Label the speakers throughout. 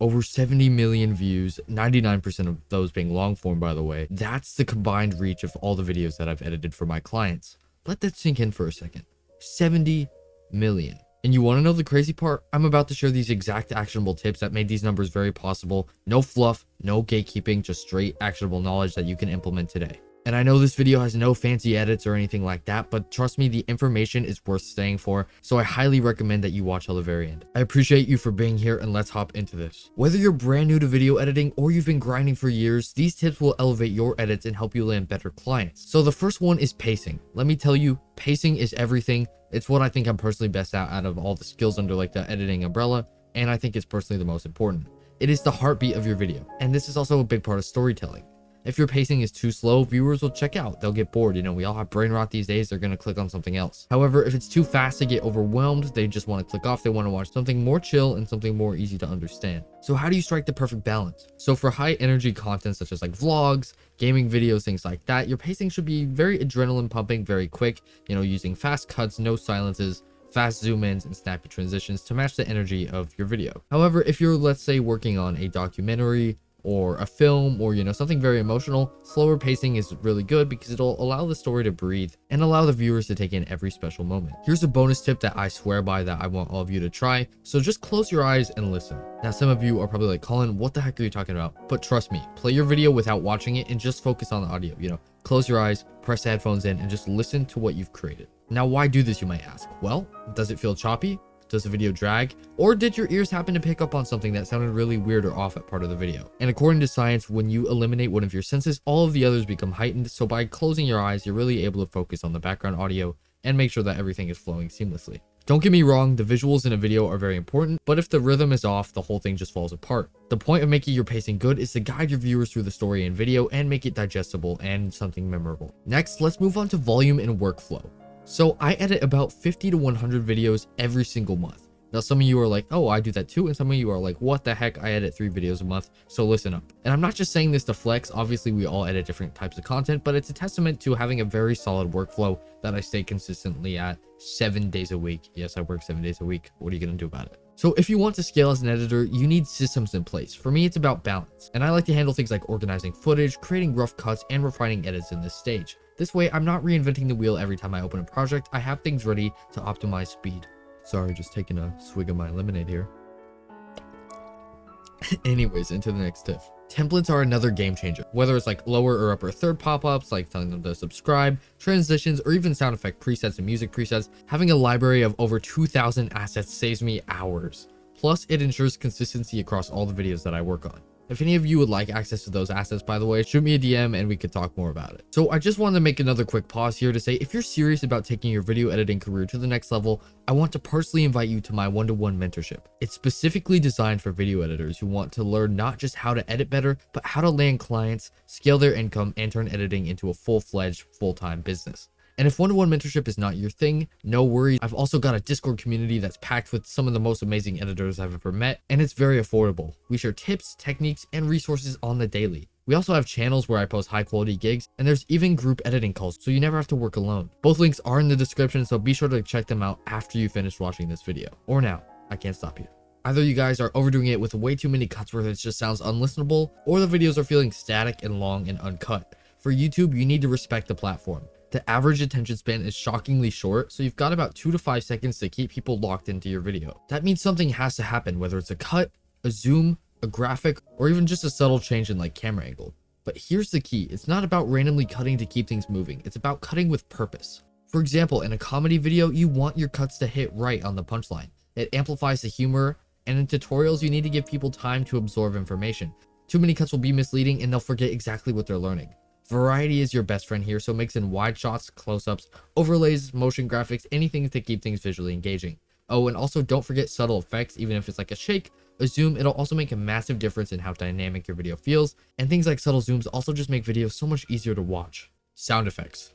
Speaker 1: Over 70 million views, 99% of those being long form, by the way. That's the combined reach of all the videos that I've edited for my clients. Let that sink in for a second. 70 million. And you want to know the crazy part? I'm about to share these exact actionable tips that made these numbers very possible. No fluff, no gatekeeping, just straight actionable knowledge that you can implement today. And I know this video has no fancy edits or anything like that, but trust me, the information is worth staying for, so I highly recommend that you watch till the very end. I appreciate you for being here, and let's hop into this. Whether you're brand new to video editing or you've been grinding for years, these tips will elevate your edits and help you land better clients. So the first one is pacing. Let me tell you, pacing is everything. It's what I think I'm personally best at out of all the skills under like the editing umbrella, and I think it's personally the most important. It is the heartbeat of your video, and this is also a big part of storytelling. If your pacing is too slow, viewers will check out. They'll get bored. You know, we all have brain rot these days. They're going to click on something else. However, if it's too fast, they get overwhelmed. They just want to click off. They want to watch something more chill and something more easy to understand. So how do you strike the perfect balance? So for high energy content, such as like vlogs, gaming videos, things like that, your pacing should be very adrenaline pumping, very quick, you know, using fast cuts, no silences, fast zoom ins and snappy transitions to match the energy of your video. However, if you're, let's say, working on a documentary or a film, or, you know, something very emotional, slower pacing is really good because it'll allow the story to breathe and allow the viewers to take in every special moment. Here's a bonus tip that I swear by that I want all of you to try. So just close your eyes and listen. Now, some of you are probably like, Collin, what the heck are you talking about? But trust me, play your video without watching it and just focus on the audio. You know, close your eyes, press the headphones in, and just listen to what you've created. Now, why do this, you might ask? Well, does it feel choppy? Does the video drag? Or did your ears happen to pick up on something that sounded really weird or off at part of the video? And according to science, when you eliminate one of your senses, all of the others become heightened. So by closing your eyes, you're really able to focus on the background audio and make sure that everything is flowing seamlessly. Don't get me wrong, the visuals in a video are very important, but if the rhythm is off, the whole thing just falls apart. The point of making your pacing good is to guide your viewers through the story and video and make it digestible and something memorable. Next, let's move on to volume and workflow. So I edit about 50 to 100 videos every single month. Now, some of you are like, oh, I do that too. And some of you are like, what the heck? I edit 3 videos a month. So listen up. And I'm not just saying this to flex. Obviously, we all edit different types of content, but it's a testament to having a very solid workflow that I stay consistently at 7 days a week. Yes, I work 7 days a week. What are you going to do about it? So if you want to scale as an editor, you need systems in place. For me, it's about balance. And I like to handle things like organizing footage, creating rough cuts, and refining edits in this stage. This way, I'm not reinventing the wheel every time I open a project. I have things ready to optimize speed. Sorry, just taking a swig of my lemonade here. Anyways, into the next tip. Templates are another game changer. Whether it's like lower or upper third pop-ups, like telling them to subscribe, transitions, or even sound effect presets and music presets, having a library of over 2,000 assets saves me hours. Plus, it ensures consistency across all the videos that I work on. If any of you would like access to those assets, by the way, shoot me a DM and we could talk more about it. So I just wanted to make another quick pause here to say, if you're serious about taking your video editing career to the next level, I want to personally invite you to my one-to-one mentorship. It's specifically designed for video editors who want to learn not just how to edit better, but how to land clients, scale their income, and turn editing into a full-fledged, full-time business. And if one-to-one mentorship is not your thing, no worries. I've also got a Discord community that's packed with some of the most amazing editors I've ever met, and it's very affordable. We share tips, techniques, and resources on the daily. We also have channels where I post high-quality gigs, and there's even group editing calls, so you never have to work alone. Both links are in the description, so be sure to check them out after you finish watching this video. Or now. I can't stop you. Either you guys are overdoing it with way too many cuts where it just sounds unlistenable, or the videos are feeling static and long and uncut. For YouTube, you need to respect the platform. The average attention span is shockingly short, so you've got about 2 to 5 seconds to keep people locked into your video. That means something has to happen, whether it's a cut, a zoom, a graphic, or even just a subtle change in like camera angle. But here's the key. It's not about randomly cutting to keep things moving. It's about cutting with purpose. For example, in a comedy video, you want your cuts to hit right on the punchline. It amplifies the humor, and in tutorials, you need to give people time to absorb information. Too many cuts will be misleading and they'll forget exactly what they're learning. Variety is your best friend here, so mix in wide shots, close-ups, overlays, motion graphics, anything to keep things visually engaging. Oh, and also don't forget subtle effects. Even if it's like a shake, a zoom, it'll also make a massive difference in how dynamic your video feels. And things like subtle zooms also just make videos so much easier to watch. Sound effects.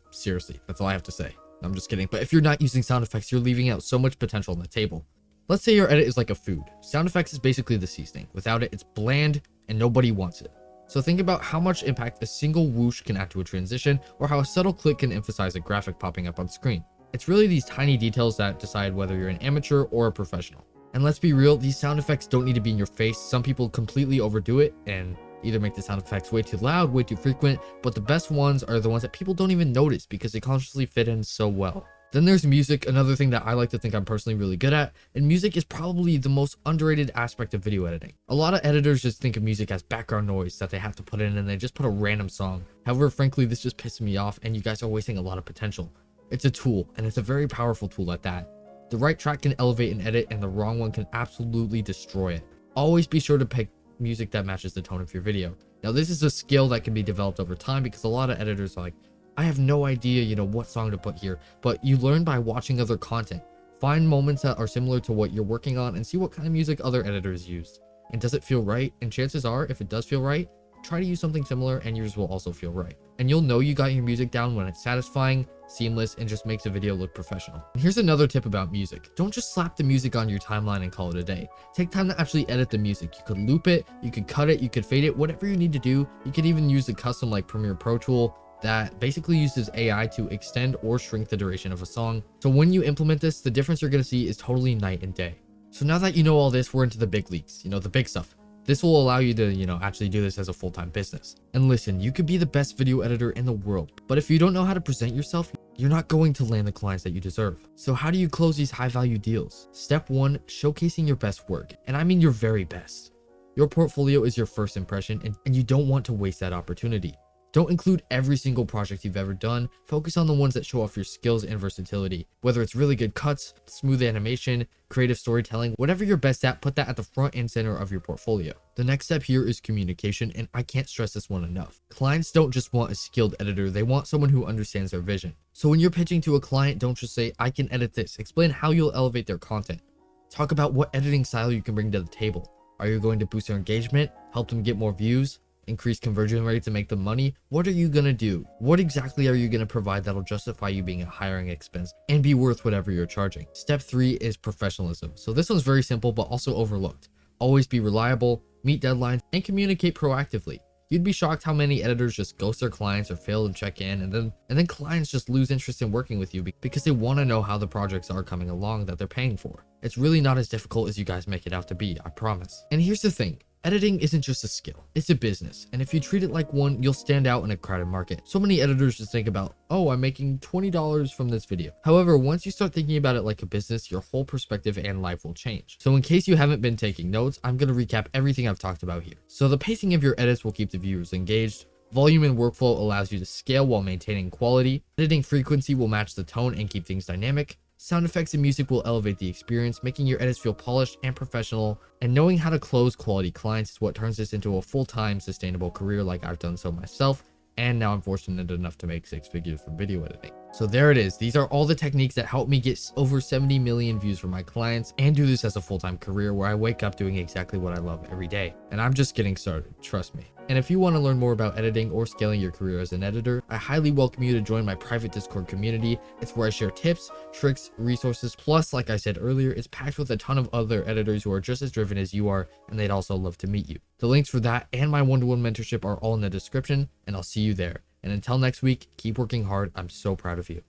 Speaker 1: Seriously, that's all I have to say. I'm just kidding. But if you're not using sound effects, you're leaving out so much potential on the table. Let's say your edit is like a food. Sound effects is basically the seasoning. Without it, it's bland and nobody wants it. So think about how much impact a single whoosh can add to a transition, or how a subtle click can emphasize a graphic popping up on screen. It's really these tiny details that decide whether you're an amateur or a professional. And let's be real, these sound effects don't need to be in your face. Some people completely overdo it and either make the sound effects way too loud, way too frequent, but the best ones are the ones that people don't even notice because they consciously fit in so well. Then there's music, another thing that I like to think I'm personally really good at, and music is probably the most underrated aspect of video editing. A lot of editors just think of music as background noise that they have to put in and they just put a random song. However, frankly, this just pisses me off and you guys are wasting a lot of potential. It's a tool, and it's a very powerful tool at that. The right track can elevate an edit and the wrong one can absolutely destroy it. Always be sure to pick music that matches the tone of your video. Now, this is a skill that can be developed over time because a lot of editors are like, I have no idea, what song to put here, but you learn by watching other content. Find moments that are similar to what you're working on and see what kind of music other editors used. And does it feel right? And chances are, if it does feel right, try to use something similar and yours will also feel right. And you'll know you got your music down when it's satisfying, seamless, and just makes a video look professional. And here's another tip about music. Don't just slap the music on your timeline and call it a day. Take time to actually edit the music. You could loop it, you could cut it, you could fade it, whatever you need to do. You could even use a custom like Premiere Pro tool that basically uses AI to extend or shrink the duration of a song. So when you implement this, the difference you're gonna see is totally night and day. So now that you know all this, we're into the big leagues, the big stuff. This will allow you to, actually do this as a full-time business. And listen, you could be the best video editor in the world, but if you don't know how to present yourself, you're not going to land the clients that you deserve. So how do you close these high-value deals? Step 1, showcasing your best work. And I mean your very best. Your portfolio is your first impression, and you don't want to waste that opportunity. Don't include every single project you've ever done. Focus on the ones that show off your skills and versatility. Whether it's really good cuts, smooth animation, creative storytelling, whatever you're best at, put that at the front and center of your portfolio. The next step here is communication, and I can't stress this one enough. Clients don't just want a skilled editor, they want someone who understands their vision. So when you're pitching to a client, don't just say, I can edit this. Explain how you'll elevate their content. Talk about what editing style you can bring to the table. Are you going to boost their engagement, help them get more views, increase conversion rates and make them money? What are you gonna do? What exactly are you gonna provide that'll justify you being a hiring expense and be worth whatever you're charging? Step 3 is professionalism. So this one's very simple but also overlooked. Always be reliable, meet deadlines, and communicate proactively. You'd be shocked how many editors just ghost their clients or fail to check in, and then clients just lose interest in working with you because they want to know how the projects are coming along that they're paying for. It's really not as difficult as you guys make it out to be, I promise. And here's the thing. Editing isn't just a skill, it's a business, and if you treat it like one, you'll stand out in a crowded market. So many editors just think about, oh, I'm making $20 from this video. However, once you start thinking about it like a business, your whole perspective and life will change. So in case you haven't been taking notes, I'm going to recap everything I've talked about here. So the pacing of your edits will keep the viewers engaged. Volume and workflow allows you to scale while maintaining quality. Editing frequency will match the tone and keep things dynamic. Sound effects and music will elevate the experience, making your edits feel polished and professional. And knowing how to close quality clients is what turns this into a full-time sustainable career like I've done so myself. And now I'm fortunate enough to make 6 figures from video editing. So there it is. These are all the techniques that help me get over 70 million views for my clients and do this as a full-time career where I wake up doing exactly what I love every day. And I'm just getting started, trust me. And if you want to learn more about editing or scaling your career as an editor, I highly welcome you to join my private Discord community. It's where I share tips, tricks, resources. Plus, like I said earlier, it's packed with a ton of other editors who are just as driven as you are, and they'd also love to meet you. The links for that and my one-to-one mentorship are all in the description, and I'll see you there. And until next week, keep working hard. I'm so proud of you.